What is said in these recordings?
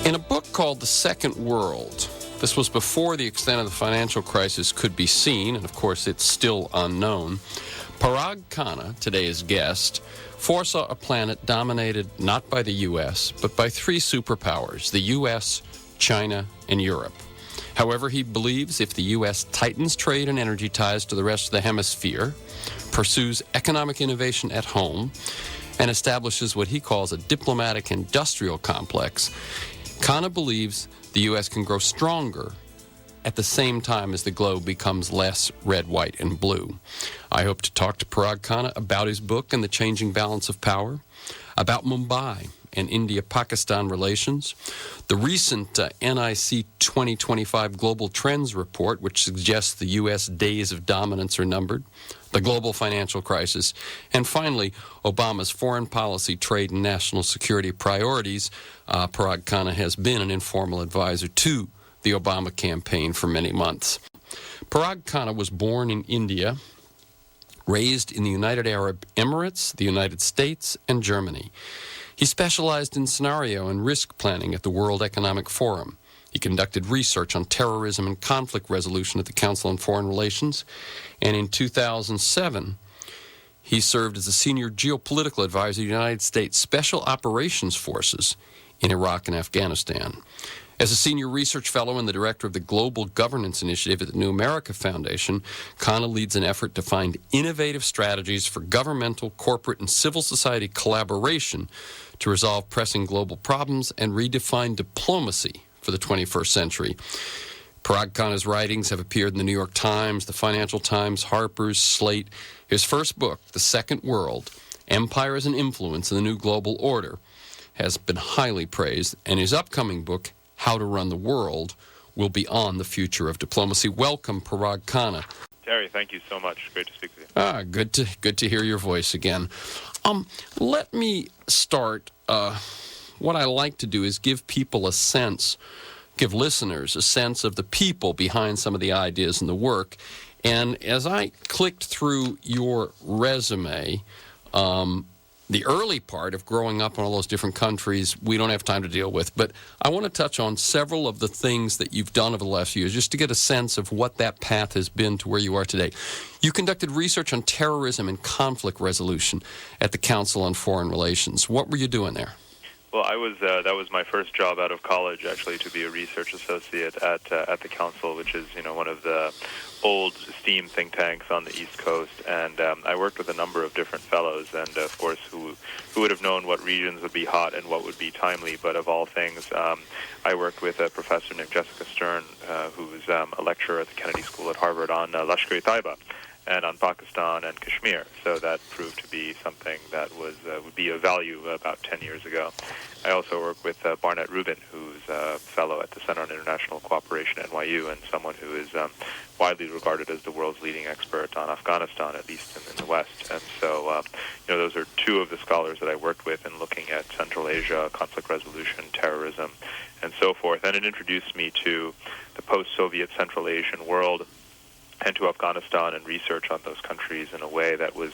In a book called The Second World, this was before the extent of the financial crisis could be seen, and of course it's still unknown, Parag Khanna, today's guest, foresaw a planet dominated not by the U.S., but by three superpowers, the U.S., China, and Europe. However, he believes if the U.S. tightens trade and energy ties to the rest of the hemisphere, pursues economic innovation at home, and establishes what he calls a diplomatic industrial complex, Khanna believes the U.S. can grow stronger at the same time as the globe becomes less red, white, and blue. I hope to talk to Parag Khanna about his book and the changing balance of power, about Mumbai and India-Pakistan relations, the recent NIC 2025 Global Trends Report, which suggests the U.S. days of dominance are numbered, the global financial crisis, and finally, Obama's foreign policy, trade, and national security priorities. Parag Khanna has been an informal advisor to the Obama campaign for many months. Parag Khanna was born in India, raised in the United Arab Emirates, the United States, and Germany. He specialized in scenario and risk planning at the World Economic Forum. He conducted research on terrorism and conflict resolution at the Council on Foreign Relations, and in 2007, he served as a senior geopolitical advisor to the United States Special Operations Forces in Iraq and Afghanistan. As a senior research fellow and the director of the Global Governance Initiative at the New America Foundation, Khanna leads an effort to find innovative strategies for governmental, corporate, and civil society collaboration to resolve pressing global problems and redefine diplomacy for the 21st century. Parag Khanna's writings have appeared in the New York Times, the Financial Times, Harper's, Slate. His first book, The Second World, Empires and Influence in the New Global Order, has been highly praised, and his upcoming book, How to Run the World, will be on the future of diplomacy. Welcome, Parag Khanna. Terry, thank you so much. Great to speak with you. Good to hear your voice again. Let me start. What I like to do is give people a sense, give listeners a sense of the people behind some of the ideas and the work. And as I clicked through your resume, the early part of growing up in all those different countries, we don't have time to deal with. But I want to touch on several of the things that you've done over the last few years, just to get a sense of what that path has been to where you are today. You conducted research on terrorism and conflict resolution at the Council on Foreign Relations. What were you doing there? Well, that was my first job out of college, actually, to be a research associate at the Council, which is one of the old steam think tanks on the East Coast. And I worked with a number of different fellows, and of course, who would have known what regions would be hot and what would be timely. But of all things, I worked with a professor named Jessica Stern, who was a lecturer at the Kennedy School at Harvard on Lashkar-e-Taiba and on Pakistan and Kashmir. So that proved to be something that would be of value about 10 years ago. I also work with Barnett Rubin, who's a fellow at the Center on International Cooperation at NYU, and someone who is widely regarded as the world's leading expert on Afghanistan, at least in the West. And so, those are two of the scholars that I worked with in looking at Central Asia, conflict resolution, terrorism, and so forth. And it introduced me to the post-Soviet Central Asian world and to Afghanistan and research on those countries in a way that was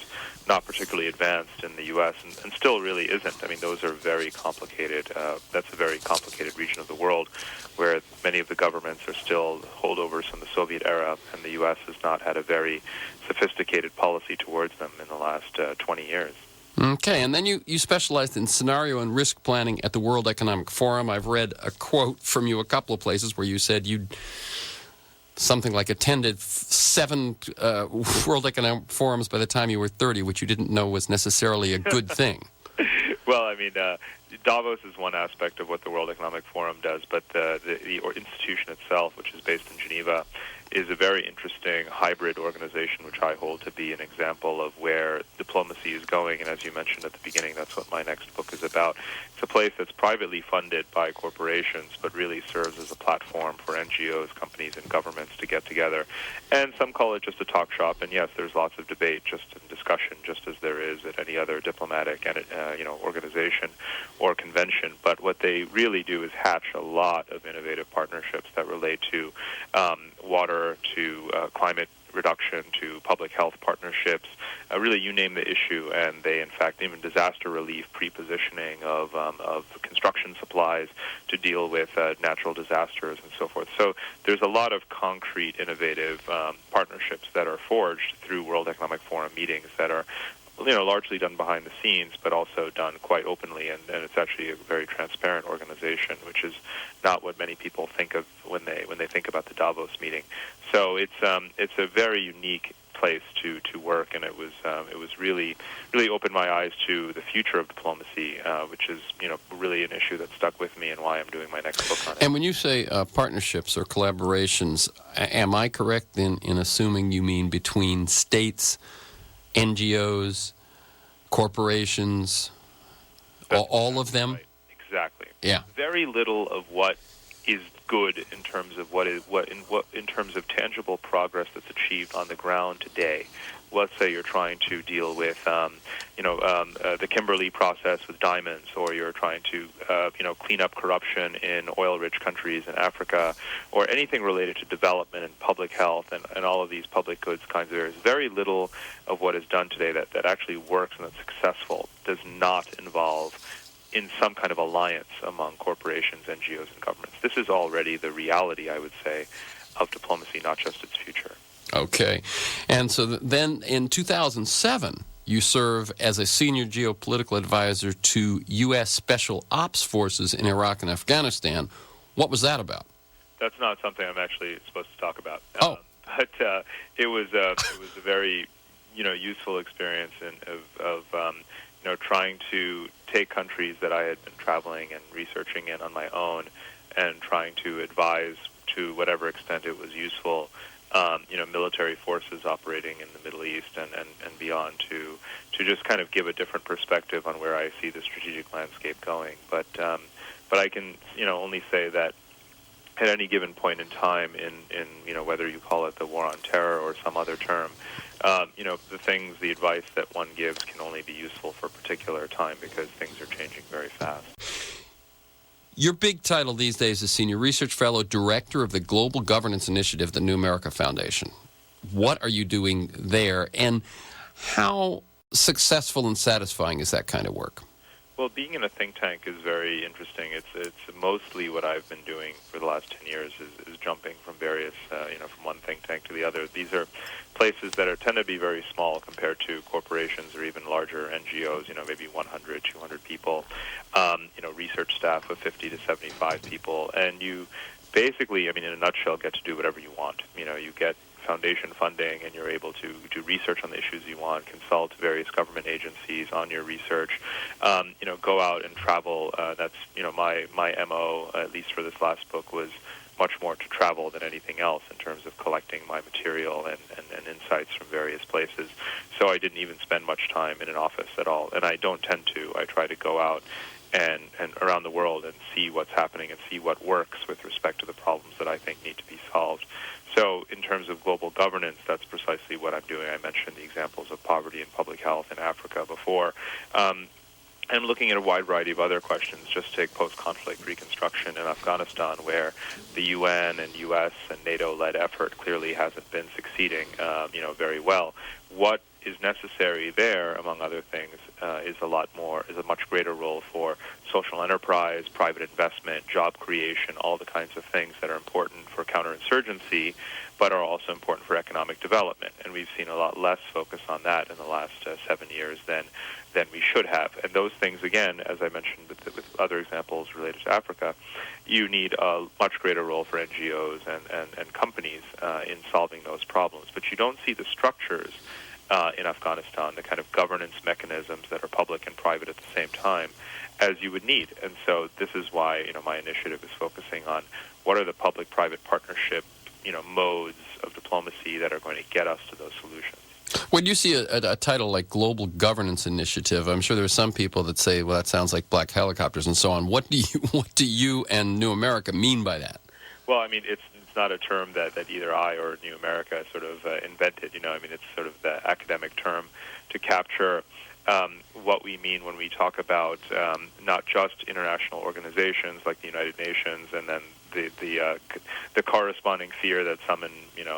not particularly advanced in the U.S. and still really isn't. I mean, those are very complicated. That's a very complicated region of the world where many of the governments are still holdovers from the Soviet era, and the U.S. has not had a very sophisticated policy towards them in the last 20 years. Okay, and then you specialized in scenario and risk planning at the World Economic Forum. I've read a quote from you a couple of places where you said you'd something like attended 7 World Economic Forums by the time you were 30, which you didn't know was necessarily a good thing. Well, I mean, Davos is one aspect of what the World Economic Forum does, but the institution itself, which is based in Geneva, is a very interesting hybrid organization, which I hold to be an example of where diplomacy is going. And as you mentioned at the beginning, that's what my next book is about. It's a place that's privately funded by corporations, but really serves as a platform for NGOs, companies, and governments to get together. And some call it just a talk shop. And yes, there's lots of debate, just in discussion, just as there is at any other diplomatic organization or convention. But what they really do is hatch a lot of innovative partnerships that relate to water, to climate reduction to public health partnerships, really you name the issue, and they, in fact, even disaster relief, pre-positioning of construction supplies to deal with natural disasters and so forth. So there's a lot of concrete, innovative partnerships that are forged through World Economic Forum meetings that are largely done behind the scenes, but also done quite openly, and it's actually a very transparent organization, which is not what many people think of when they think about the Davos meeting. So it's a very unique place to work, and it was really opened my eyes to the future of diplomacy, which is really an issue that stuck with me and why I'm doing my next book on it. And when you say partnerships or collaborations, am I correct in assuming you mean between states, NGOs, corporations, all of them? Right. Exactly. Yeah. Very little of what is good in terms of in terms of tangible progress that's achieved on the ground today. Let's say you're trying to deal with the Kimberley process with diamonds, or you're trying to clean up corruption in oil-rich countries in Africa, or anything related to development and public health and all of these public goods kinds of areas. Very little of what is done today that actually works and that's successful does not involve in some kind of alliance among corporations, NGOs, and governments. This is already the reality, I would say, of diplomacy, not just its future. Okay. And so then in 2007, you serve as a senior geopolitical advisor to U.S. Special Ops Forces in Iraq and Afghanistan. What was that about? That's not something I'm actually supposed to talk about. Oh. But it was a very useful experience of trying to take countries that I had been traveling and researching in on my own and trying to advise to whatever extent it was useful, military forces operating in the Middle East and beyond to just kind of give a different perspective on where I see the strategic landscape going. But I can only say that at any given point in time in whether you call it the war on terror or some other term, the advice that one gives can only be useful for a particular time because things are changing very fast. Your big title these days is Senior Research Fellow, Director of the Global Governance Initiative at the New America Foundation. What are you doing there, and how successful and satisfying is that kind of work? Well, being in a think tank is very interesting. It's mostly what I've been doing for the last 10 years is jumping from various, from one think tank to the other. These are places that tend to be very small compared to corporations or even larger NGOs, maybe 100, 200 people, research staff of 50 to 75 people. And you basically, in a nutshell, get to do whatever you want. You get foundation funding, and you're able to do research on the issues you want, consult various government agencies on your research, go out and travel. That's, my MO, at least for this last book, was much more to travel than anything else in terms of collecting my material and insights from various places. So I didn't even spend much time in an office at all, and I don't tend to. I try to go out and around the world and see what's happening and see what works with respect to the problems that I think need to be solved. So in terms of global governance, that's precisely what I'm doing. I mentioned the examples of poverty and public health in Africa before. I'm looking at a wide variety of other questions. Just take post-conflict reconstruction in Afghanistan, where the UN and U.S. and NATO-led effort clearly hasn't been succeeding, very well. What is necessary there, among other things, is a much greater role for social enterprise, private investment, job creation, all the kinds of things that are important for counterinsurgency, but are also important for economic development. And we've seen a lot less focus on that in the last 7 years than we should have. And those things, again, as I mentioned with other examples related to Africa, you need a much greater role for NGOs and companies in solving those problems. But you don't see the structures in Afghanistan, the kind of governance mechanisms that are public and private at the same time, as you would need. And so this is why my initiative is focusing on what are the public-private partnership modes of diplomacy that are going to get us to those solutions. When you see a title like Global Governance Initiative, I'm sure there are some people that say, well, that sounds like black helicopters and so on. What do you and New America mean by that? Well, it's not a term that either I or New America sort of invented. It's sort of the academic term to capture what we mean when we talk about not just international organizations like the United Nations and then the corresponding fear that some in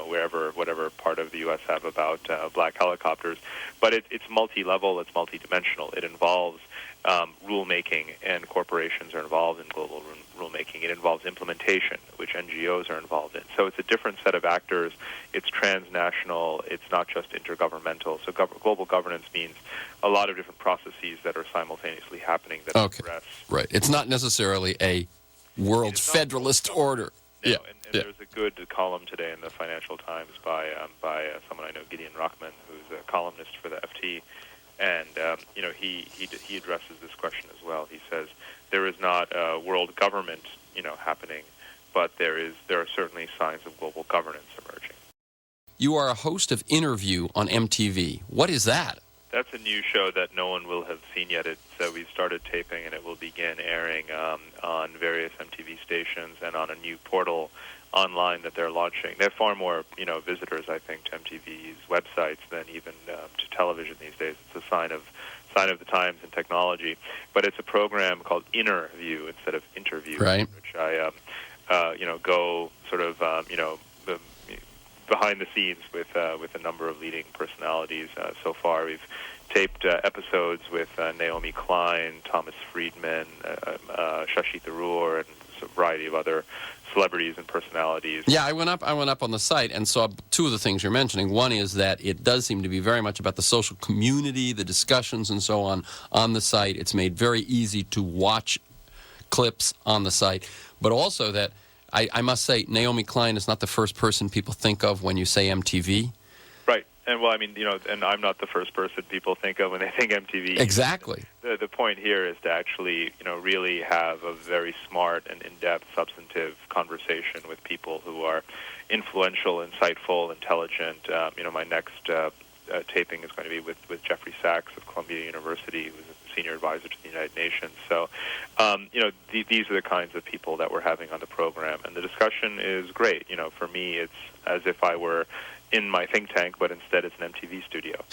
whatever part of the U.S. have about black helicopters. But it's multi-level, it's multi-dimensional. It involves rulemaking, and corporations are involved in global rulemaking. It involves implementation, which NGOs are involved in. So it's a different set of actors. It's transnational. It's not just intergovernmental. So global governance means a lot of different processes that are simultaneously happening that address. Right. It's not necessarily a world federalist order. No, yeah. And there's a good column today in the Financial Times by someone I know, Gideon Rachman, who's a columnist for the FT. And he addresses this question as well. He says there is not a world government happening, but there are certainly signs of global governance emerging. You are a host of Interview on MTV. What is that? That's a new show that no one will have seen yet. We've started taping, and it will begin airing on various MTV stations and on a new portal online that they're launching. They have far more, visitors, I think, to MTV's websites than even to television these days. It's a sign of the times and technology. But it's a program called Interview instead of Interview, right, which I, go sort of, behind the scenes with a number of leading personalities. So far, we've taped episodes with Naomi Klein, Thomas Friedman, Shashi Tharoor, and a variety of other celebrities and personalities. Yeah, I went up on the site and saw two of the things you're mentioning. One is that it does seem to be very much about the social community, the discussions and so on the site. It's made very easy to watch clips on the site, but also that I must say Naomi Klein is not the first person people think of when you say MTV. Right. And well, I mean, and I'm not the first person people think of when they think MTV. Exactly. The point here is to actually, really have a very smart and in-depth, substantive conversation with people who are influential, insightful, intelligent. My next taping is going to be with Jeffrey Sachs of Columbia University, who's a senior advisor to the United Nations. So, these are the kinds of people that we're having on the program, and the discussion is great. For me, it's as if I were in my think tank, but instead it's an MTV studio.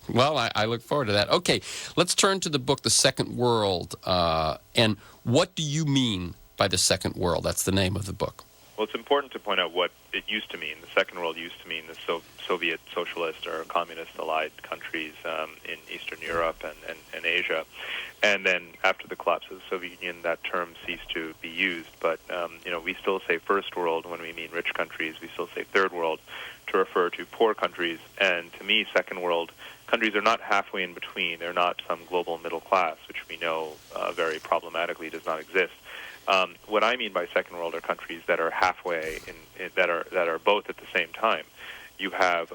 Well, I look forward to that. Okay, let's turn to the book, The Second World. And what do you mean by The Second World? That's the name of the book. Well, it's important to point out what it used to mean. The Second World used to mean the Soviet socialist or communist-allied countries in Eastern Europe and Asia. And then after the collapse of the Soviet Union, that term ceased to be used. But, we still say First World when we mean rich countries. We still say Third World to refer to poor countries. And to me, Second World countries are not halfway in between. They're not some global middle class, which we know very problematically does not exist. What I mean by Second World are countries that are halfway that are both at the same time. You have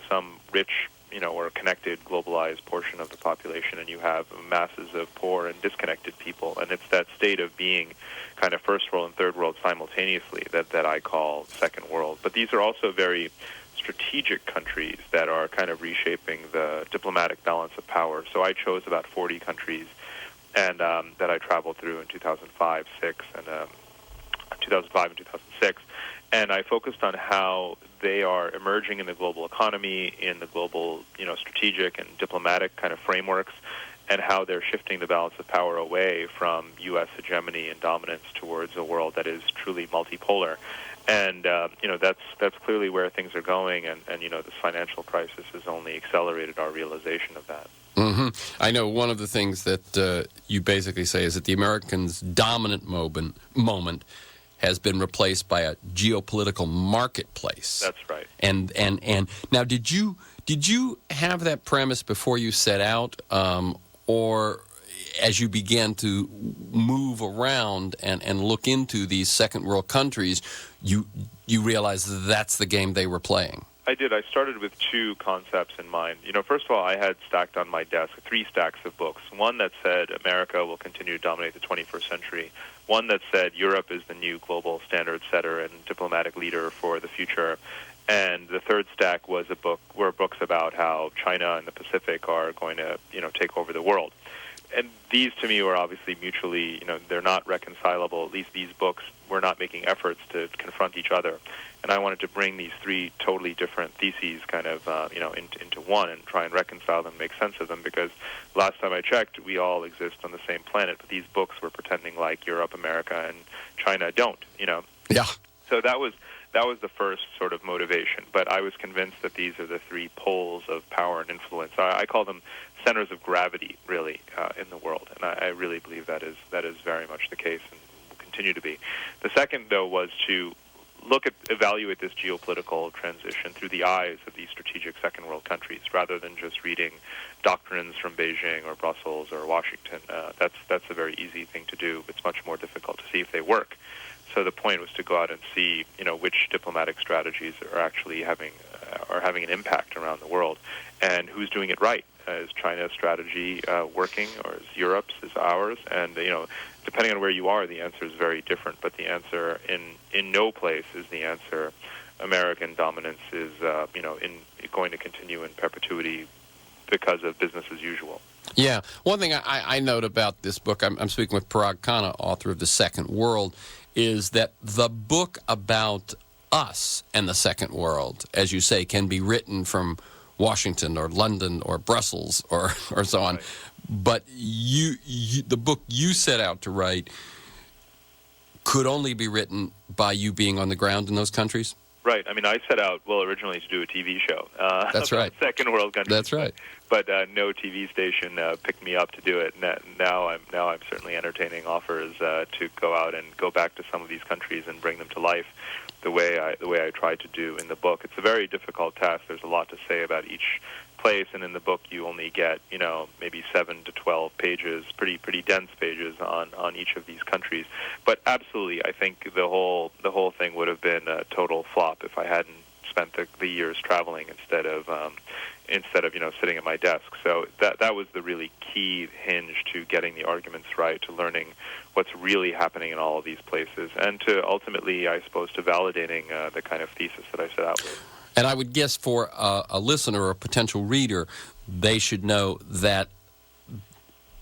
some rich or connected, globalized portion of the population, and you have masses of poor and disconnected people. And it's that state of being kind of First World and Third World simultaneously that I call Second World. But these are also very strategic countries that are kind of reshaping the diplomatic balance of power. So I chose about 40 countries and that I traveled through in 2005, 2005 and 2006. And I focused on how they are emerging in the global economy, in the global, strategic and diplomatic kind of frameworks, and how they're shifting the balance of power away from U.S. hegemony and dominance towards a world that is truly multipolar. And, that's clearly where things are going, and this financial crisis has only accelerated our realization of that. Mm-hmm. I know one of the things that you basically say is that the Americans' dominant moment has been replaced by a geopolitical marketplace. That's right. And now, did you have that premise before you set out, or as you began to move around and look into these second world countries, you realized that's the game they were playing? I did. I started with two concepts in mind. First of all, I had stacked on my desk 3 stacks of books. One that said America will continue to dominate the 21st century. One that said Europe is the new global standard setter and diplomatic leader for the future. And the third stack were books about how China and the Pacific are going to, take over the world. And these, to me, were obviously mutually, they're not reconcilable. At least these books were not making efforts to confront each other. And I wanted to bring these 3 totally different theses kind of, into one and try and reconcile them, make sense of them, because last time I checked, we all exist on the same planet, but these books were pretending like Europe, America, and China don't, Yeah. So that was the first sort of motivation. But I was convinced that these are the three poles of power and influence. I call them centers of gravity, really, in the world, and I really believe that is very much the case and will continue to be. The second, though, was to evaluate this geopolitical transition through the eyes of these strategic second world countries, rather than just reading doctrines from Beijing or Brussels or Washington. That's a very easy thing to do. It's much more difficult to see if they work. So the point was to go out and see, which diplomatic strategies are actually having an impact around the world, and who's doing it right. Is China's strategy working, or is Europe's, is ours? And depending on where you are, the answer is very different. But the answer in no place is the answer. American dominance is going to continue in perpetuity because of business as usual. Yeah. One thing I note about this book, I'm speaking with Parag Khanna, author of The Second World, is that the book about us and the second world, as you say, can be written from Washington or London or Brussels or so on. Right. But the book you set out to write could only be written by you being on the ground in those countries? Right. I mean, I set out, originally to do a TV show. That's right. Second world countries. That's right. But no TV station picked me up to do it. Now I'm certainly entertaining offers to go out and go back to some of these countries and bring them to life the way I tried to do in the book. It's a very difficult task. There's a lot to say about each place, and in the book you only get maybe 7 to 12 pages, pretty dense pages on each of these countries. But absolutely, I think the whole thing would have been a total flop if I hadn't spent the years traveling instead of sitting at my desk. So that was the really key hinge to getting the arguments right, to learning what's really happening in all of these places, and to ultimately, I suppose, to validating the kind of thesis that I set out with. And I would guess for a listener or a potential reader, they should know that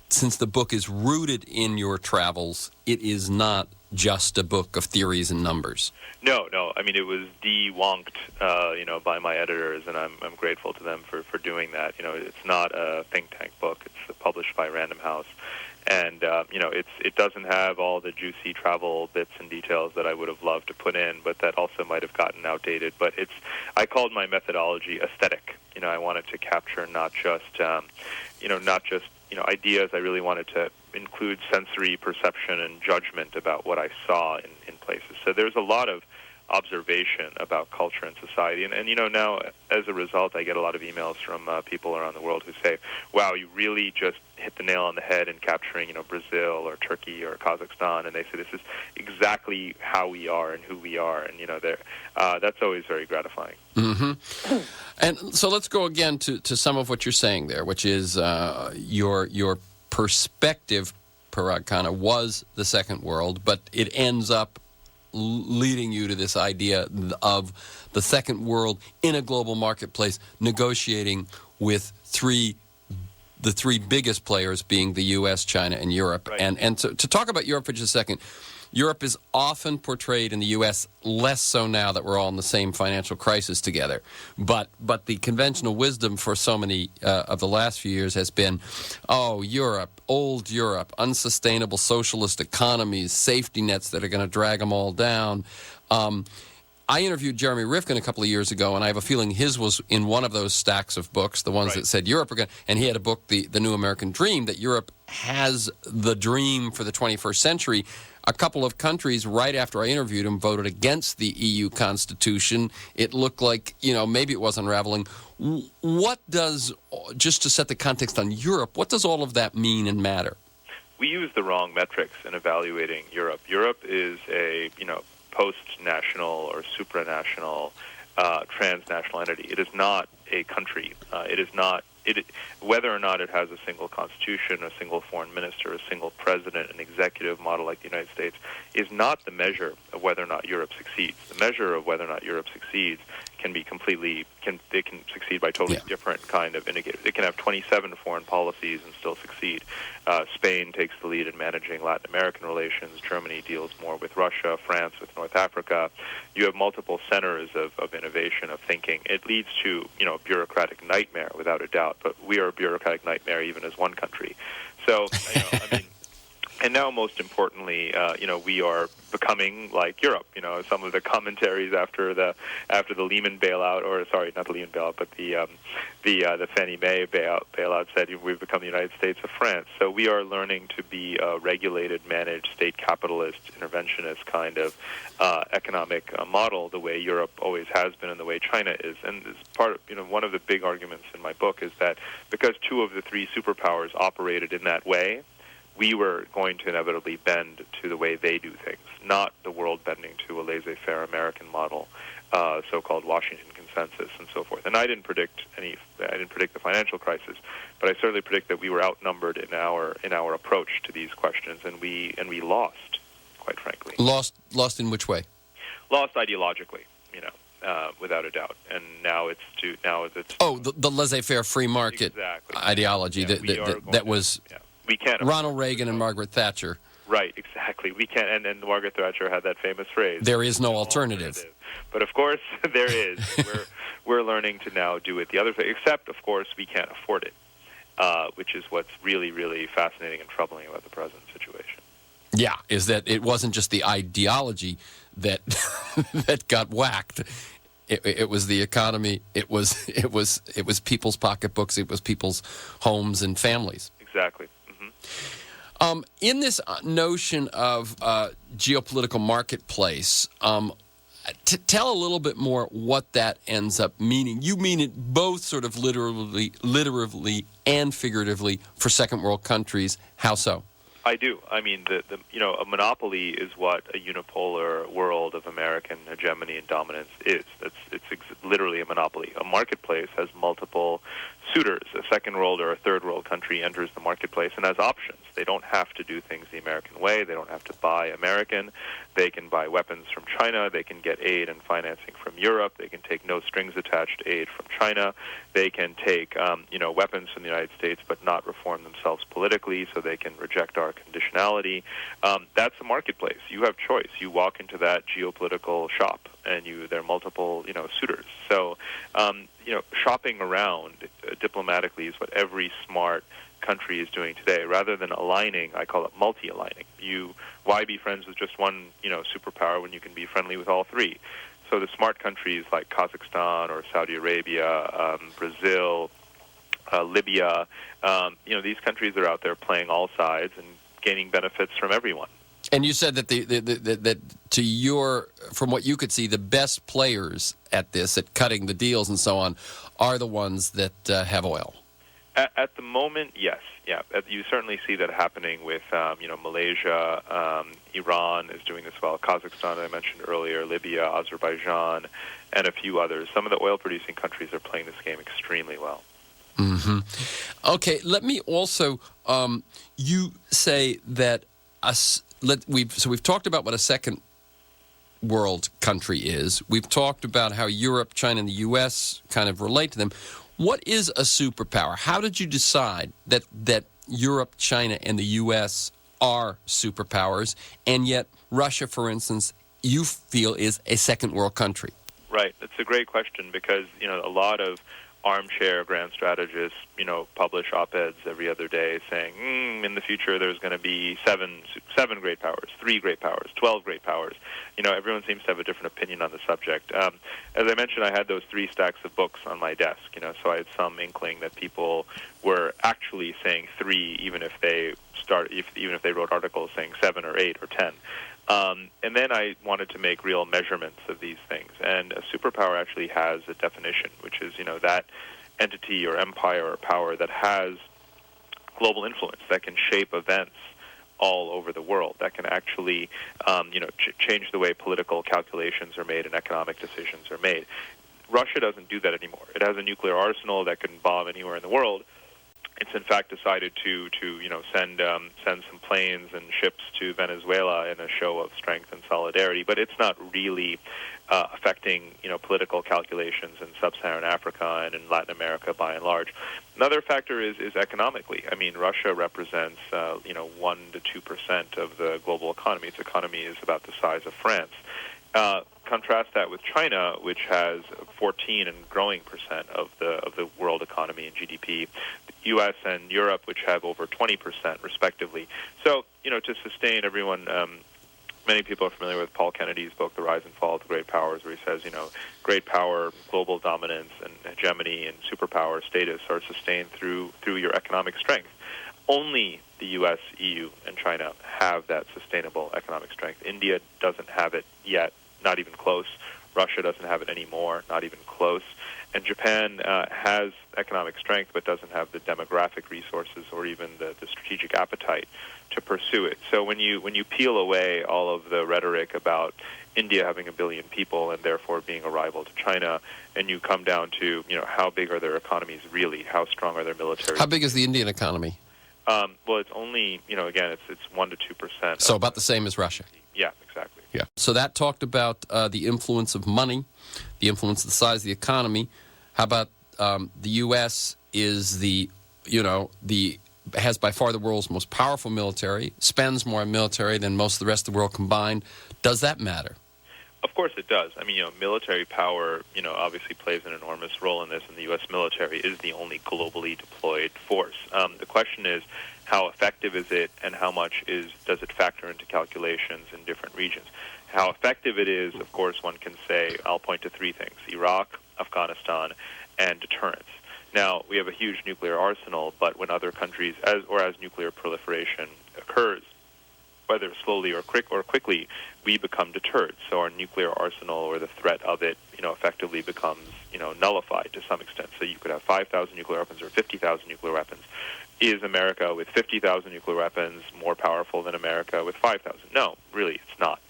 since the book is rooted in your travels, it is not just a book of theories and numbers. No. I mean, it was de-wonked, by my editors, and I'm grateful to them for doing that. It's not a think tank book. It's published by Random House. And, it doesn't have all the juicy travel bits and details that I would have loved to put in, but that also might have gotten outdated. But I called my methodology aesthetic. I wanted to capture not just ideas. I really wanted to include sensory perception and judgment about what I saw in places. So there's a lot of observation about culture and society. And now, as a result, I get a lot of emails from people around the world who say, wow, you really just hit the nail on the head in capturing, Brazil or Turkey or Kazakhstan. And they say this is exactly how we are and who we are. And, that's always very gratifying. Mm-hmm. And so let's go again to some of what you're saying there, which is your perspective, Parag Khanna, was the second world, but it ends up leading you to this idea of the second world in a global marketplace, negotiating with the three biggest players being the U.S., China, and Europe. Right. And so to talk about Europe for just a second, Europe is often portrayed in the U.S., less so now that we're all in the same financial crisis together. But the conventional wisdom for so many of the last few years has been, Europe, old Europe, unsustainable socialist economies, safety nets that are going to drag them all down. I interviewed Jeremy Rifkin a couple of years ago, and I have a feeling his was in one of those stacks of books, the ones right. that said Europe are going to, and he had a book, The New American Dream, that Europe has the dream for the 21st century. A couple of countries, right after I interviewed him, voted against the EU Constitution. It looked like, maybe it was unraveling. What does, just to set the context on Europe, what does all of that mean and matter? We use the wrong metrics in evaluating Europe. Europe is a, post-national or supranational transnational entity. It is not a country. It is not. Whether or not it has a single constitution, a single foreign minister, a single president, an executive model like the United States, is not the measure of whether or not Europe succeeds. The measure of whether or not Europe succeeds can be they can succeed by totally different kind of indicators. It can have 27 foreign policies and still succeed. Spain takes the lead in managing Latin American relations. Germany deals more with Russia. France with North Africa. You have multiple centers of innovation, of thinking. It leads to, a bureaucratic nightmare, without a doubt. But we are a bureaucratic nightmare even as one country. So, And now, most importantly, we are becoming like Europe. Some of the commentaries after the Lehman bailout, or sorry, not the Lehman bailout, but the Fannie Mae bailout said we've become the United States of France. So we are learning to be a regulated, managed, state capitalist, interventionist kind of economic model, the way Europe always has been and the way China is. And as part of, one of the big arguments in my book is that because two of the three superpowers operated in that way, we were going to inevitably bend to the way they do things, not the world bending to a laissez-faire American model, so-called Washington consensus, and so forth. And I didn't predict the financial crisis, but I certainly predict that we were outnumbered in our approach to these questions, and we lost, quite frankly. Lost in which way? Lost ideologically, without a doubt. And now it's the laissez-faire free market ideology that was. Yeah. We can't. Ronald Reagan and Margaret Thatcher. Right, exactly. We can't. And Margaret Thatcher had that famous phrase: "There is no alternative." But of course, there is. We're learning to now do it the other way. Except, of course, we can't afford it, which is what's really, really fascinating and troubling about the present situation. Yeah, is that it wasn't just the ideology that that got whacked. It was the economy. It was people's pocketbooks. It was people's homes and families. Exactly. In this notion of geopolitical marketplace, tell a little bit more what that ends up meaning. You mean it both sort of literally and figuratively for second world countries. How so? I do. I mean, a monopoly is what a unipolar world of American hegemony and dominance is. It's literally a monopoly. A marketplace has multiple suitors. A second world or a third world country enters the marketplace and has options. They don't have to do things the American way. They don't have to buy American. They can buy weapons from China. They can get aid and financing from Europe. They can take no strings attached aid from China. They can take weapons from the United States but not reform themselves politically, so they can reject our conditionality. That's a marketplace. You have choice. You walk into that geopolitical shop, and there are multiple suitors. So shopping around diplomatically is what every smart country is doing today. Rather than aligning, I call it multi-aligning. Why be friends with just one superpower when you can be friendly with all three? So the smart countries like Kazakhstan or Saudi Arabia, Brazil, Libya, these countries are out there playing all sides and gaining benefits from everyone. And you said that from what you could see, the best players at this, at cutting the deals and so on, are the ones that have oil. At the moment, yes. Yeah, you certainly see that happening with, Malaysia. Iran is doing this well. Kazakhstan, I mentioned earlier, Libya, Azerbaijan, and a few others. Some of the oil-producing countries are playing this game extremely well. Mm-hmm. Okay, let me also, you say that we've talked about what a second world country is. We've talked about how Europe, China, and the U.S. kind of relate to them. What is a superpower? How did you decide that Europe, China, and the U.S. are superpowers, and yet Russia, for instance, you feel is a second world country? Right. It's a great question because, a lot of armchair grand strategists, publish op-eds every other day saying, in the future there's going to be seven great powers, 3 great powers, 12 great powers. Everyone seems to have a different opinion on the subject. As I mentioned, I had those 3 stacks of books on my desk, so I had some inkling that people were actually saying 3, even if they wrote articles saying 7 or 8 or 10. And then I wanted to make real measurements of these things. And a superpower actually has a definition, which is, that entity or empire or power that has global influence, that can shape events all over the world, that can actually, change the way political calculations are made and economic decisions are made. Russia doesn't do that anymore. It has a nuclear arsenal that can bomb anywhere in the world. It's in fact decided to send some planes and ships to Venezuela in a show of strength and solidarity, but it's not really affecting political calculations in sub-Saharan Africa and in Latin America by and large. Another factor is economically. I mean, Russia represents 1 to 2% of the global economy. Its economy is about the size of France. Contrast that with China, which has 14 and growing % of the world economy and GDP. The U.S. and Europe, which have over 20% respectively. So, to sustain everyone. Many people are familiar with Paul Kennedy's book, The Rise and Fall of the Great Powers, where he says, great power, global dominance, and hegemony, and superpower status are sustained through your economic strength. Only the U.S., EU, and China have that sustainable economic strength. India doesn't have it yet, not even close. Russia doesn't have it anymore, not even close. And Japan has economic strength but doesn't have the demographic resources or even the strategic appetite to pursue it. So when you peel away all of the rhetoric about India having 1 billion people and therefore being a rival to China, and you come down to how big are their economies really, how strong are their military? How big is the Indian economy? Well, it's only again it's 1 to 2%. So about the same as Russia. Yeah, exactly. Yeah. So that talked about the influence of money, the influence of the size of the economy. How about the U.S. is has by far the world's most powerful military, spends more on military than most of the rest of the world combined. Does that matter? Of course it does. I mean, military power, obviously plays an enormous role in this, and the U.S. military is the only globally deployed force. The question is, how effective is it, and how much does it factor into calculations in different regions? How effective it is, of course, one can say, I'll point to 3 things: Iraq, Afghanistan, and deterrence. Now, we have a huge nuclear arsenal, but when other countries, as nuclear proliferation occurs, whether slowly or quickly, we become deterred. So our nuclear arsenal, or the threat of it, effectively becomes, nullified to some extent. So you could have 5,000 nuclear weapons or 50,000 nuclear weapons. Is America with 50,000 nuclear weapons more powerful than America with 5,000? No, really, it's not.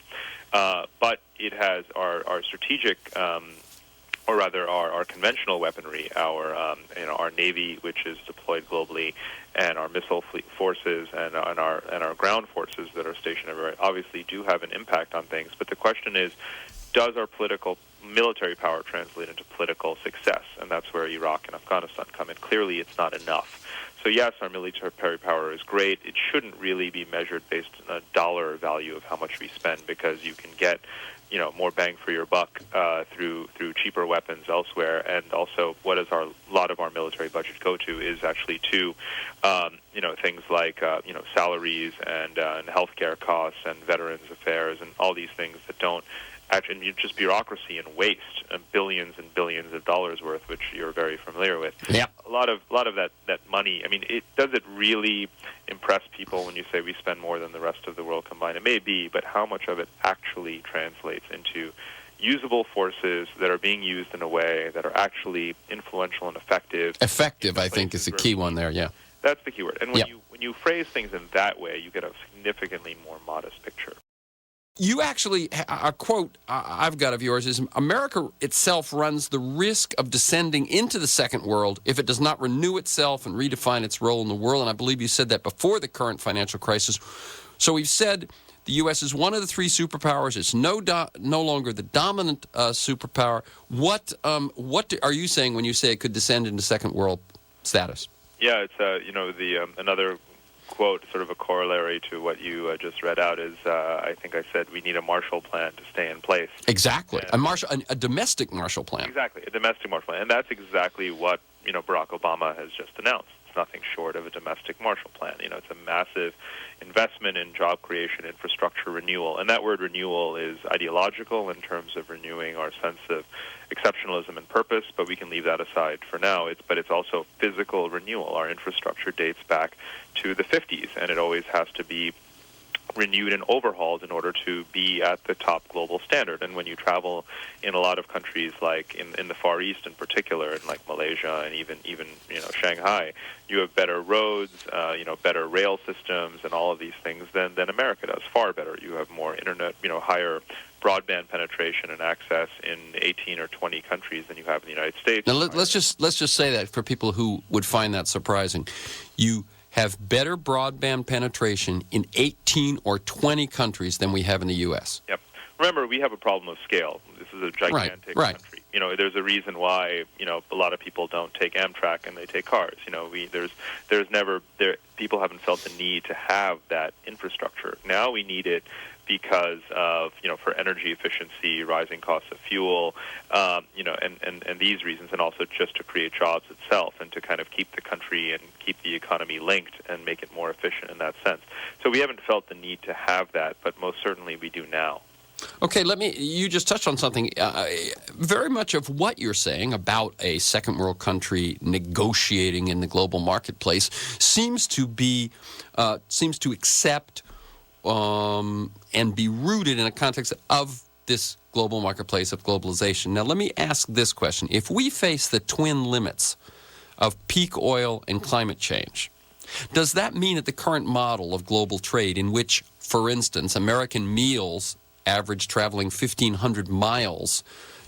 But it has our strategic, or rather our conventional weaponry, our Navy, which is deployed globally, and our missile fleet forces and our ground forces that are stationed everywhere, obviously do have an impact on things. But the question is, does our military power translate into political success? And that's where Iraq and Afghanistan come in. Clearly, it's not enough. So yes, our military power is great. It shouldn't really be measured based on a dollar value of how much we spend, because you can get more bang for your buck through cheaper weapons elsewhere. And also, what does a lot of our military budget go to is actually to things like salaries and healthcare costs and veterans affairs and all these things that don't actually, just bureaucracy and waste, and billions of dollars worth, which you're very familiar with. Yeah. A lot of that money. I mean, does it really impress people when you say we spend more than the rest of the world combined? It may be, but how much of it actually translates into usable forces that are being used in a way that are actually influential and effective? Effective, I think, is the key one there. Yeah. That's the key word. And when you phrase things in that way, you get a significantly more modest picture. You actually, a quote I've got of yours is, America itself runs the risk of descending into the second world if it does not renew itself and redefine its role in the world. And I believe you said that before the current financial crisis. So we've said the U.S. is one of the 3 superpowers. It's no longer the dominant superpower. What are you saying when you say it could descend into second world status? Yeah, it's another quote, sort of a corollary to what you just read out, is I think I said we need a Marshall Plan to stay in place. Exactly. A domestic Marshall Plan. Exactly, a domestic Marshall Plan. And that's exactly what Barack Obama has just announced. It's nothing short of a domestic Marshall Plan. It's a massive investment in job creation, infrastructure renewal. And that word renewal is ideological in terms of renewing our sense of exceptionalism and purpose, but we can leave that aside for now. But it's also physical renewal. Our infrastructure dates back to the 50s, and it always has to be renewed and overhauled in order to be at the top global standard. And when you travel in a lot of countries, like in the Far East in particular, and like Malaysia and even Shanghai, you have better roads, better rail systems, and all of these things than America does. Far better. You have more internet, higher broadband penetration and access in 18 or 20 countries than you have in the United States. Now let's just say that for people who would find that surprising, you have better broadband penetration in 18 or 20 countries than we have in the U.S. Yep. Remember, we have a problem of scale. This is a gigantic country. There's a reason why a lot of people don't take Amtrak and they take cars. People haven't felt the need to have that infrastructure. Now we need it because of, for energy efficiency, rising costs of fuel, and these reasons, and also just to create jobs itself and to kind of keep the country and keep the economy linked and make it more efficient in that sense. So we haven't felt the need to have that, but most certainly we do now. Okay, you just touched on something. Very much of what you're saying about a second world country negotiating in the global marketplace seems to accept and be rooted in a context of this global marketplace of globalization. Now, let me ask this question. If we face the twin limits of peak oil and climate change, does that mean that the current model of global trade in which, for instance, American meals average traveling 1,500 miles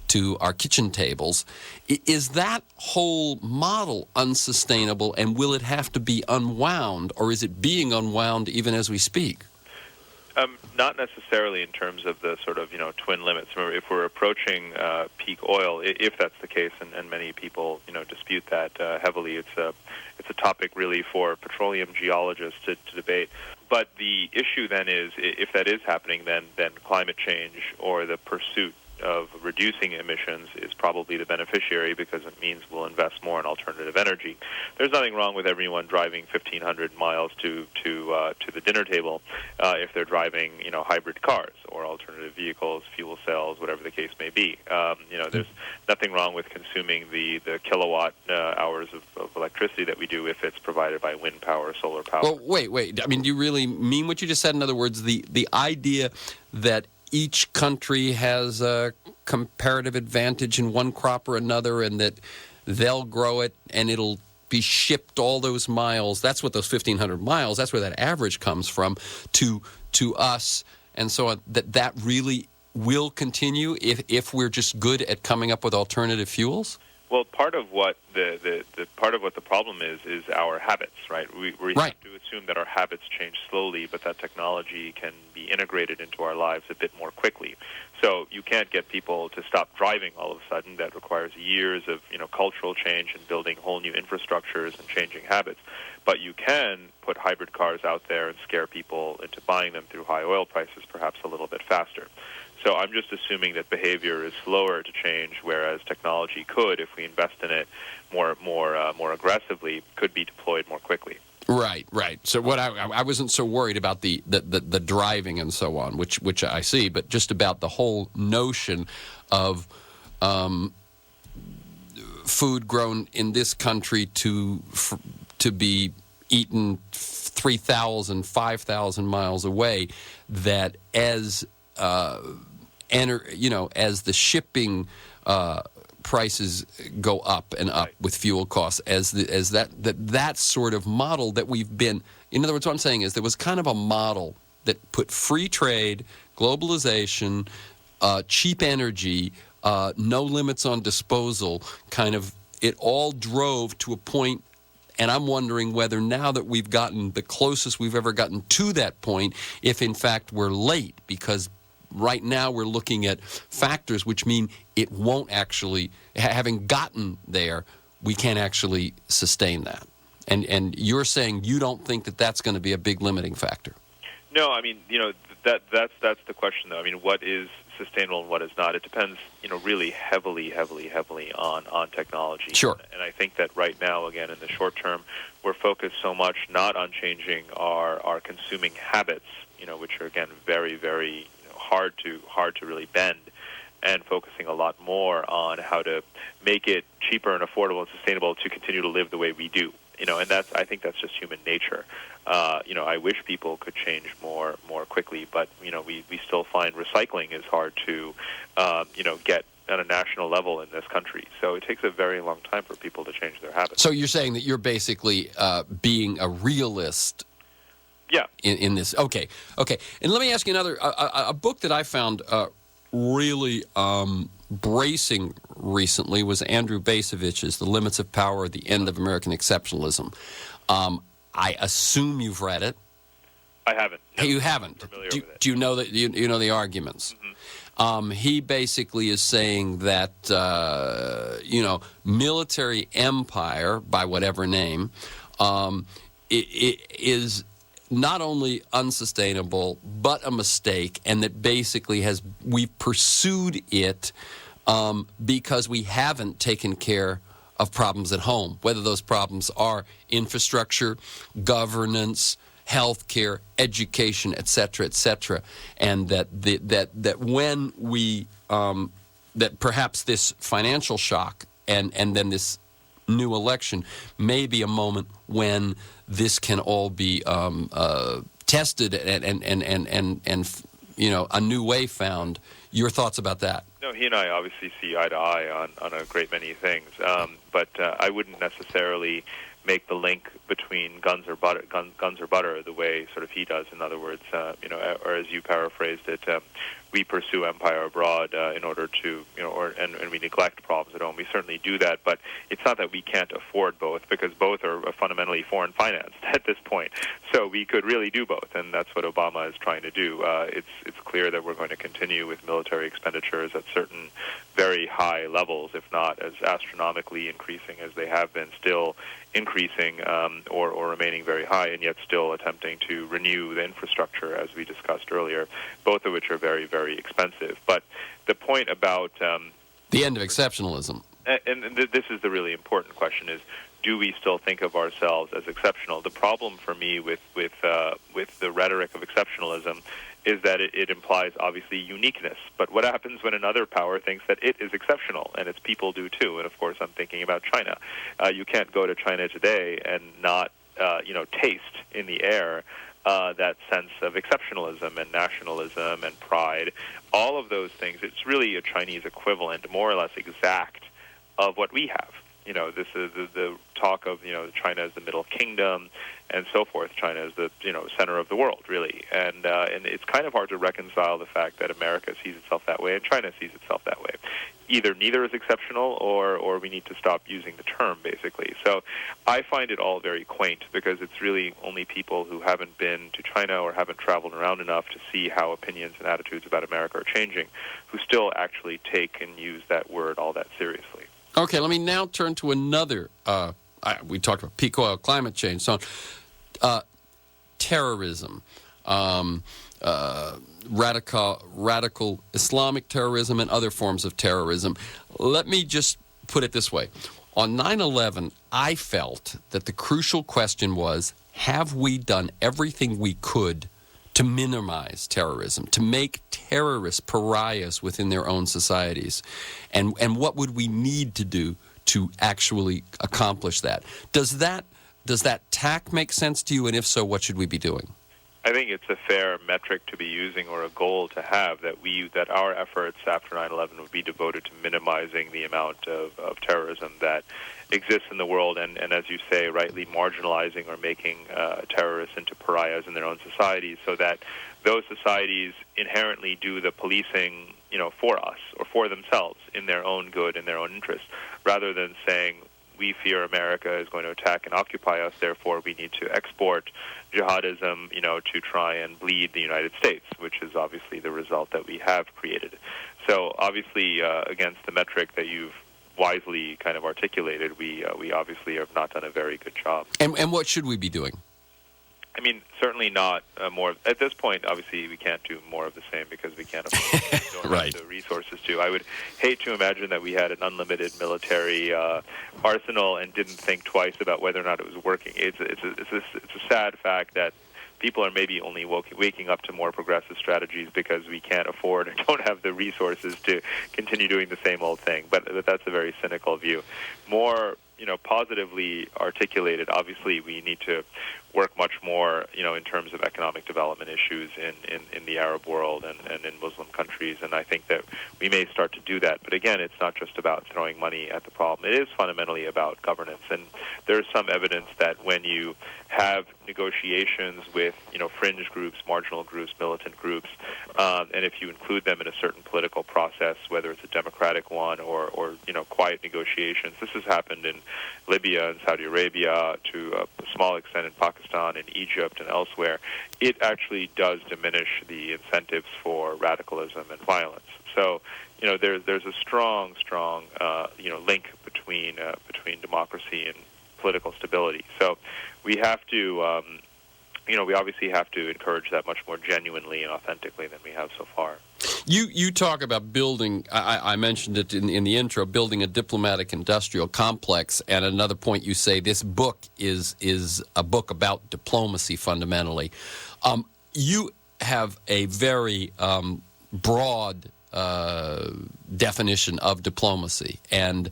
to our kitchen tables, is that whole model unsustainable, and will it have to be unwound, or is it being unwound even as we speak? Not necessarily in terms of the sort of, twin limits. Remember, if we're approaching peak oil, if that's the case, and many people, dispute that heavily, it's a topic really for petroleum geologists to debate. But the issue then is, if that is happening, then climate change or the pursuit of reducing emissions is probably the beneficiary, because it means we'll invest more in alternative energy. There's nothing wrong with everyone driving 1,500 miles to the dinner table if they're driving, hybrid cars or alternative vehicles, fuel cells, whatever the case may be. There's nothing wrong with consuming the kilowatt hours of electricity that we do if it's provided by wind power, solar power. Well, wait. I mean, do you really mean what you just said? In other words, the idea that each country has a comparative advantage in one crop or another, and that they'll grow it and it'll be shipped all those miles. That's what those 1,500 miles, that's where that average comes from, to us, and so on. That really will continue if we're just good at coming up with alternative fuels? Well, part of what the problem is our habits, right? We right. have to assume that our habits change slowly, but that technology can be integrated into our lives a bit more quickly. So you can't get people to stop driving all of a sudden. That requires years of cultural change and building whole new infrastructures and changing habits. But you can put hybrid cars out there and scare people into buying them through high oil prices perhaps a little bit faster. So I'm just assuming that behavior is slower to change, whereas technology could, if we invest in it more aggressively, could be deployed more quickly. Right. So what I wasn't so worried about the driving and so on, which I see, but just about the whole notion of food grown in this country to be eaten 3,000, 5,000 miles away, that as as the shipping prices go up and up with fuel costs, as that sort of model that we've been, in other words, what I'm saying is there was kind of a model that put free trade, globalization, cheap energy, no limits on disposal, kind of, it all drove to a point. And I'm wondering whether now that we've gotten the closest we've ever gotten to that point, if in fact we're late, because right now we're looking at factors which mean it won't actually, having gotten there, we can't actually sustain that. And you're saying you don't think that that's going to be a big limiting factor? No, I mean, that's the question, though. I mean, what is sustainable and what is not? It depends, really heavily on technology. Sure. And I think that right now, again, in the short term, we're focused so much not on changing our consuming habits, which are, again, very, very hard to really bend, and focusing a lot more on how to make it cheaper and affordable and sustainable to continue to live the way we do. And I think that's just human nature. I wish people could change more quickly, but we still find recycling is hard to get at a national level in this country. So it takes a very long time for people to change their habits. So you're saying that you're basically being a realist. Yeah. In this, okay. And let me ask you another. A book that I found really bracing recently was Andrew Bacevich's "The Limits of Power: The End of American Exceptionalism." I assume you've read it. I haven't. No, you haven't. Do you know that? You know the arguments? Mm-hmm. He basically is saying that military empire, by whatever name, it is not only unsustainable, but a mistake, and that basically we've pursued it because we haven't taken care of problems at home, whether those problems are infrastructure, governance, healthcare, education, et cetera, and that when we that perhaps this financial shock and then this new election may be a moment when this can all be tested and a new way found. Your thoughts about that? No, he and I obviously see eye to eye on a great many things, but I wouldn't necessarily make the link between guns or butter the way sort of he does. In other words, or as you paraphrased it, we pursue empire abroad in order to, and we neglect problems at home. We certainly do that, but it's not that we can't afford both, because both are fundamentally foreign financed at this point. So we could really do both, and that's what Obama is trying to do. It's clear that we're going to continue with military expenditures at certain very high levels, if not as astronomically increasing as they have been, still increasing or remaining very high, and yet still attempting to renew the infrastructure, as we discussed earlier, both of which are very, very expensive. But the point about the end of exceptionalism, and this is the really important question, is do we still think of ourselves as exceptional? The problem for me with the rhetoric of exceptionalism is that it implies, obviously, uniqueness. But what happens when another power thinks that it is exceptional, and its people do too? And, of course, I'm thinking about China. You can't go to China today and not, taste in the air that sense of exceptionalism and nationalism and pride. All of those things, it's really a Chinese equivalent, more or less exact, of what we have. This is the talk of, China as the Middle Kingdom and so forth. China is the, center of the world, really. And it's kind of hard to reconcile the fact that America sees itself that way and China sees itself that way. Either neither is exceptional or we need to stop using the term, basically. So I find it all very quaint, because it's really only people who haven't been to China or haven't traveled around enough to see how opinions and attitudes about America are changing who still actually take and use that word all that seriously. Okay, let me now turn to another, we talked about peak oil, climate change, so on. Terrorism, radical Islamic terrorism, and other forms of terrorism. Let me just put it this way. On 9/11, I felt that the crucial question was, have we done everything we could to minimize terrorism, to make terrorists pariahs within their own societies? And what would we need to do to actually accomplish that? Does that tack make sense to you? And if so, what should we be doing? I think it's a fair metric to be using, or a goal to have, that our efforts after 9/11 would be devoted to minimizing the amount of terrorism that exists in the world, and as you say, rightly marginalizing or making terrorists into pariahs in their own societies, so that those societies inherently do the policing, for us or for themselves in their own good and their own interest, rather than saying, we fear America is going to attack and occupy us, therefore we need to export jihadism, to try and bleed the United States, which is obviously the result that we have created. So obviously, against the metric that you've wisely kind of articulated, we obviously have not done a very good job. And what should we be doing? I mean, certainly not more. At this point, obviously, we can't do more of the same, because we can't afford right. the resources to. I would hate to imagine that we had an unlimited military arsenal and didn't think twice about whether or not it was working. It's a sad fact that people are maybe only waking up to more progressive strategies because we can't afford or don't have the resources to continue doing the same old thing. But that's a very cynical view. More, positively articulated, obviously, we need to work much more, in terms of economic development issues in the Arab world and in Muslim countries, and I think that we may start to do that. But again, it's not just about throwing money at the problem. It is fundamentally about governance, and there's some evidence that when you have negotiations with, fringe groups, marginal groups, militant groups, and if you include them in a certain political process, whether it's a democratic one or quiet negotiations. This has happened in Libya and Saudi Arabia, to a small extent in Pakistan and Egypt and elsewhere. It actually does diminish the incentives for radicalism and violence. So, there's a strong link between democracy and political stability. So we have to we obviously have to encourage that much more genuinely and authentically than we have so far. You talk about building, I mentioned it in the intro, building a diplomatic industrial complex, and at another point you say this book is a book about diplomacy fundamentally. You have a very broad definition of diplomacy, and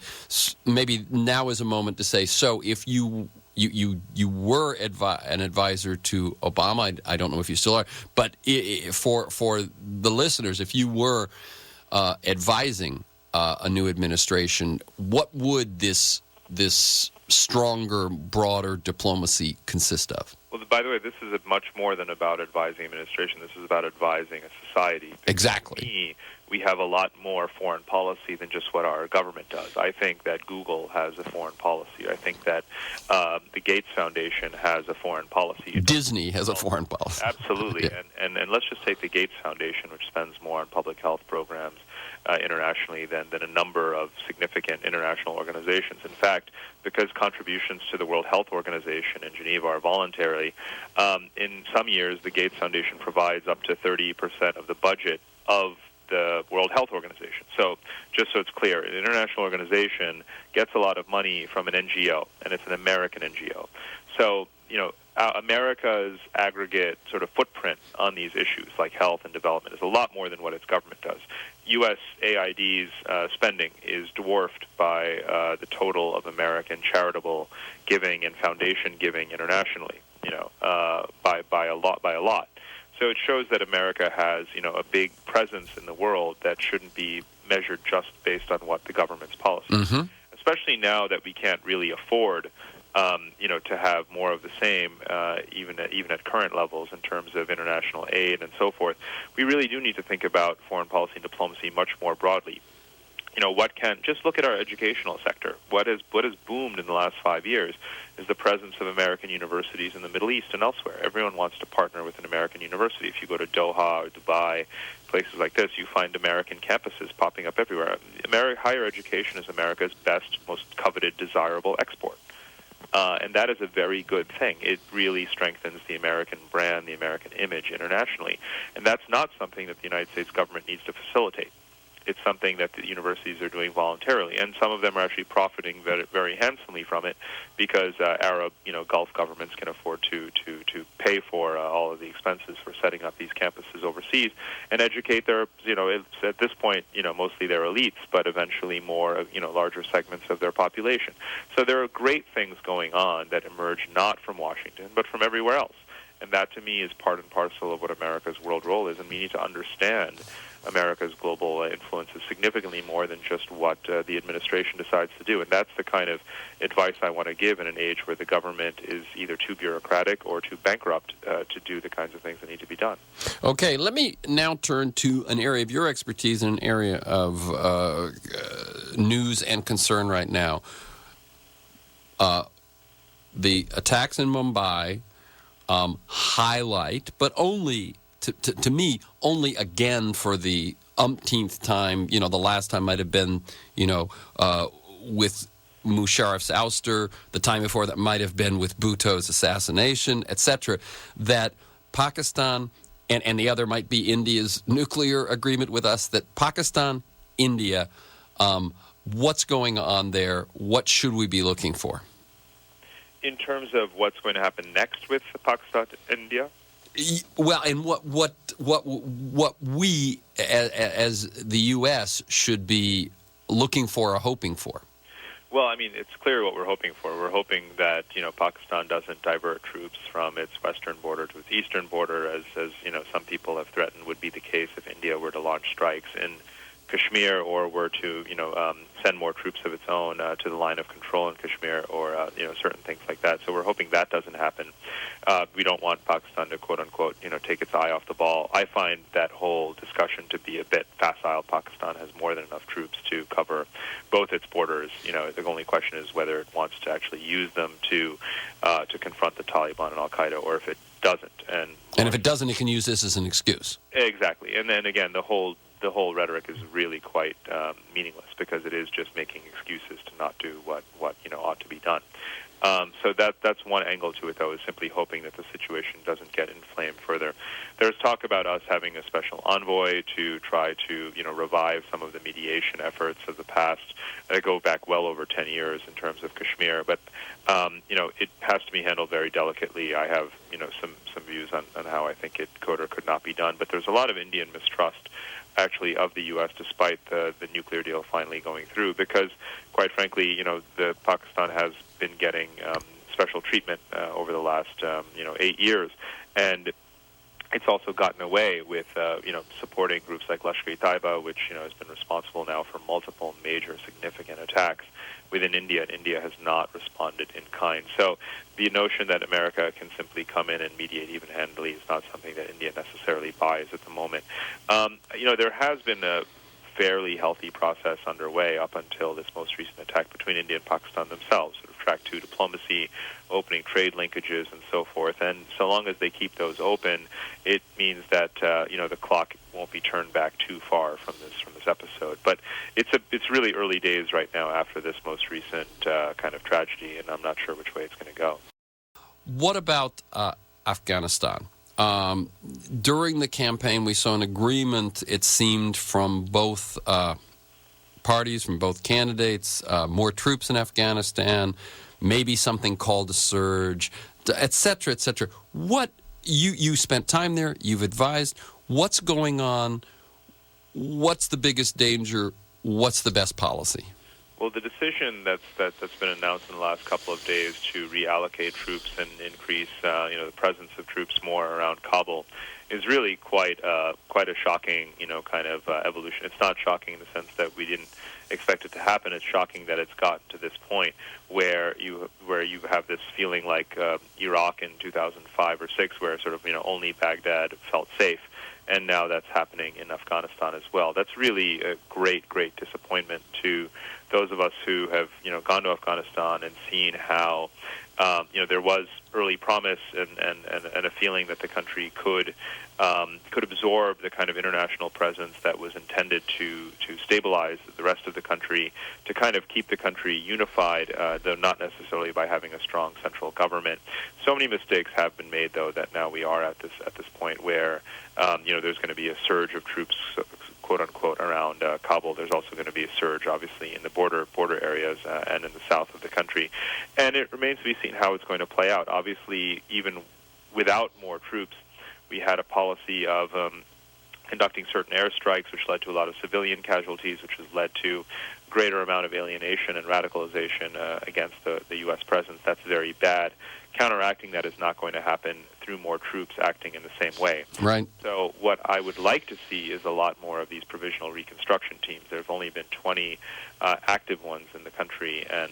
maybe now is a moment to say, so if you were an advisor to Obama. I don't know if you still are, but for the listeners, if you were advising a new administration, what would this stronger, broader diplomacy consist of? Well, by the way, this is much more than about advising administration. This is about advising a society. Exactly. To me, we have a lot more foreign policy than just what our government does. I think that Google has a foreign policy. I think that the Gates Foundation has a foreign policy. Disney has a foreign policy. Absolutely. Yeah. And let's just take the Gates Foundation, which spends more on public health programs internationally than a number of significant international organizations. In fact, because contributions to the World Health Organization in Geneva are voluntary, in some years the Gates Foundation provides up to 30% of the budget of the World Health Organization. So just so it's clear, an international organization gets a lot of money from an NGO, and it's an American NGO. So, America's aggregate sort of footprint on these issues like health and development is a lot more than what its government does. USAID's spending is dwarfed by the total of American charitable giving and foundation giving internationally, by a lot. So it shows that America has, a big presence in the world that shouldn't be measured just based on what the government's policy is. Mm-hmm. Especially now that we can't really afford, to have more of the same, even at current levels in terms of international aid and so forth. We really do need to think about foreign policy and diplomacy much more broadly. Just look at our educational sector. What has boomed in the last 5 years is the presence of American universities in the Middle East and elsewhere. Everyone wants to partner with an American university. If you go to Doha or Dubai, places like this, you find American campuses popping up everywhere. Higher education is America's best, most coveted, desirable export. And that is a very good thing. It really strengthens the American brand, the American image internationally. And that's not something that the United States government needs to facilitate. It's something that the universities are doing voluntarily, and some of them are actually profiting very, very handsomely from it because Arab, Gulf governments can afford to pay for all of the expenses for setting up these campuses overseas and educate their, it's at this point, mostly their elites, but eventually more, larger segments of their population. So there are great things going on that emerge not from Washington, but from everywhere else. And that, to me, is part and parcel of what America's world role is, and we need to understand America's global influence is significantly more than just what the administration decides to do. And that's the kind of advice I want to give in an age where the government is either too bureaucratic or too bankrupt to do the kinds of things that need to be done. Okay, let me now turn to an area of your expertise and an area of news and concern right now. The attacks in Mumbai highlight, but only to me, only again for the umpteenth time. The last time might have been, with Musharraf's ouster. The time before that might have been with Bhutto's assassination, etc. That Pakistan, and the other might be India's nuclear agreement with us, that Pakistan, India, what's going on there? What should we be looking for? In terms of what's going to happen next with Pakistan and India? Well, and what we as the U.S. should be looking for or hoping for? Well, it's clear what we're hoping for. We're hoping that Pakistan doesn't divert troops from its western border to its eastern border, as some people have threatened would be the case if India were to launch strikes in Kashmir or were to send more troops of its own to the line of control in Kashmir, or certain things like that. So we're hoping that doesn't happen. We don't want Pakistan to quote unquote take its eye off the ball. I find that whole discussion to be a bit facile. Pakistan has more than enough troops to cover both its borders. The only question is whether it wants to actually use them to confront the Taliban and Al Qaeda, or if it doesn't. And if it doesn't, it can use this as an excuse. Exactly. And then again, the whole rhetoric is really quite meaningless, because it is just making excuses to not do what ought to be done. So that's one angle to it, though, is simply hoping that the situation doesn't get inflamed further. There's talk about us having a special envoy to try to, revive some of the mediation efforts of the past that go back well over 10 years in terms of Kashmir. But, it has to be handled very delicately. I have, some views on how I think it could or could not be done. But there's a lot of Indian mistrust, actually, of the U.S., despite the nuclear deal finally going through, because, quite frankly, the Pakistan has been getting special treatment over the last, 8 years. And it's also gotten away with, supporting groups like Lashkar-e-Taiba, which, has been responsible now for multiple major significant attacks within India, and India has not responded in kind. So the notion that America can simply come in and mediate even-handedly is not something that India necessarily buys at the moment. There has been a fairly healthy process underway up until this most recent attack between India and Pakistan themselves, sort of track 2 diplomacy, opening trade linkages, and so forth. And so long as they keep those open, it means that the clock won't be turned back too far from this episode. But it's really early days right now after this most recent kind of tragedy, and I'm not sure which way it's going to go. What about Afghanistan? During the campaign, we saw an agreement, it seemed, from both parties, from both candidates, more troops in Afghanistan, maybe something called a surge, et cetera, et cetera. What, you spent time there, you've advised, what's going on, what's the biggest danger, what's the best policy? Well, the decision that's been announced in the last couple of days to reallocate troops and increase, the presence of troops more around Kabul is really quite a shocking, kind of evolution. It's not shocking in the sense that we didn't expect it to happen. It's shocking that it's gotten to this point where you have this feeling like Iraq in 2005 or 6, where sort of only Baghdad felt safe. And now that's happening in Afghanistan as well. That's really a great, great disappointment to those of us who have, gone to Afghanistan and seen how, there was early promise and a feeling that the country could absorb the kind of international presence that was intended to stabilize the rest of the country, to kind of keep the country unified, though not necessarily by having a strong central government. So many mistakes have been made, though, that now we are at this point where there's going to be a surge of troops, quote unquote, around Kabul. There's also going to be a surge, obviously, in the border areas and in the south of the country, and it remains to be seen how it's going to play out. Obviously, even without more troops, we had a policy of conducting certain airstrikes, which led to a lot of civilian casualties, which has led to greater amount of alienation and radicalization against the U.S. presence. That's very bad. Counteracting that is not going to happen through more troops acting in the same way. Right. So what I would like to see is a lot more of these provisional reconstruction teams. There have only been 20 active ones in the country, and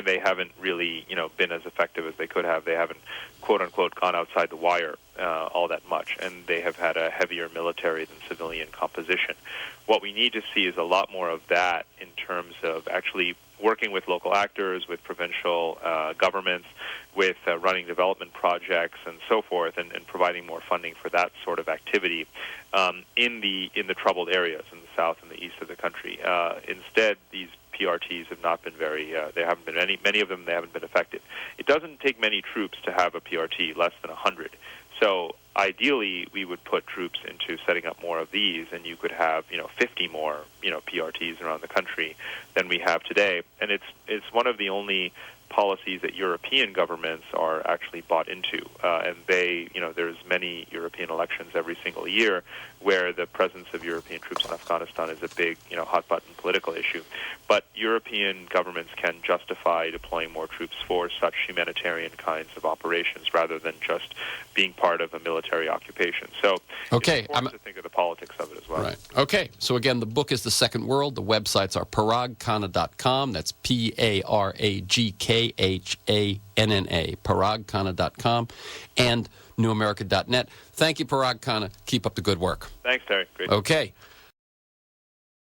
they haven't really, been as effective as they could have. They haven't, quote unquote, gone outside the wire all that much, and they have had a heavier military than civilian composition. What we need to see is a lot more of that in terms of actually working with local actors, with provincial governments, with running development projects and so forth, and providing more funding for that sort of activity in the troubled areas in the south and the east of the country. Instead, these PRTs have not been there haven't been many of them, they haven't been effective. It doesn't take many troops to have a PRT, less than 100. So ideally, we would put troops into setting up more of these, and you could have, 50 more, PRTs around the country than we have today. And it's one of the only policies that European governments are actually bought into. And there's many European elections every single year where the presence of European troops in Afghanistan is a big, hot-button political issue. But European governments can justify deploying more troops for such humanitarian kinds of operations rather than just being part of a military occupation. So it's important to think of the politics of it as well. Right. Okay. So again, the book is The Second World. The websites are paragkhanna.com. That's PARAGKHANNA, paragkhanna.com, and newamerica.net. Thank you, Parag Khanna. Keep up the good work. Thanks, Terry. Great. Okay.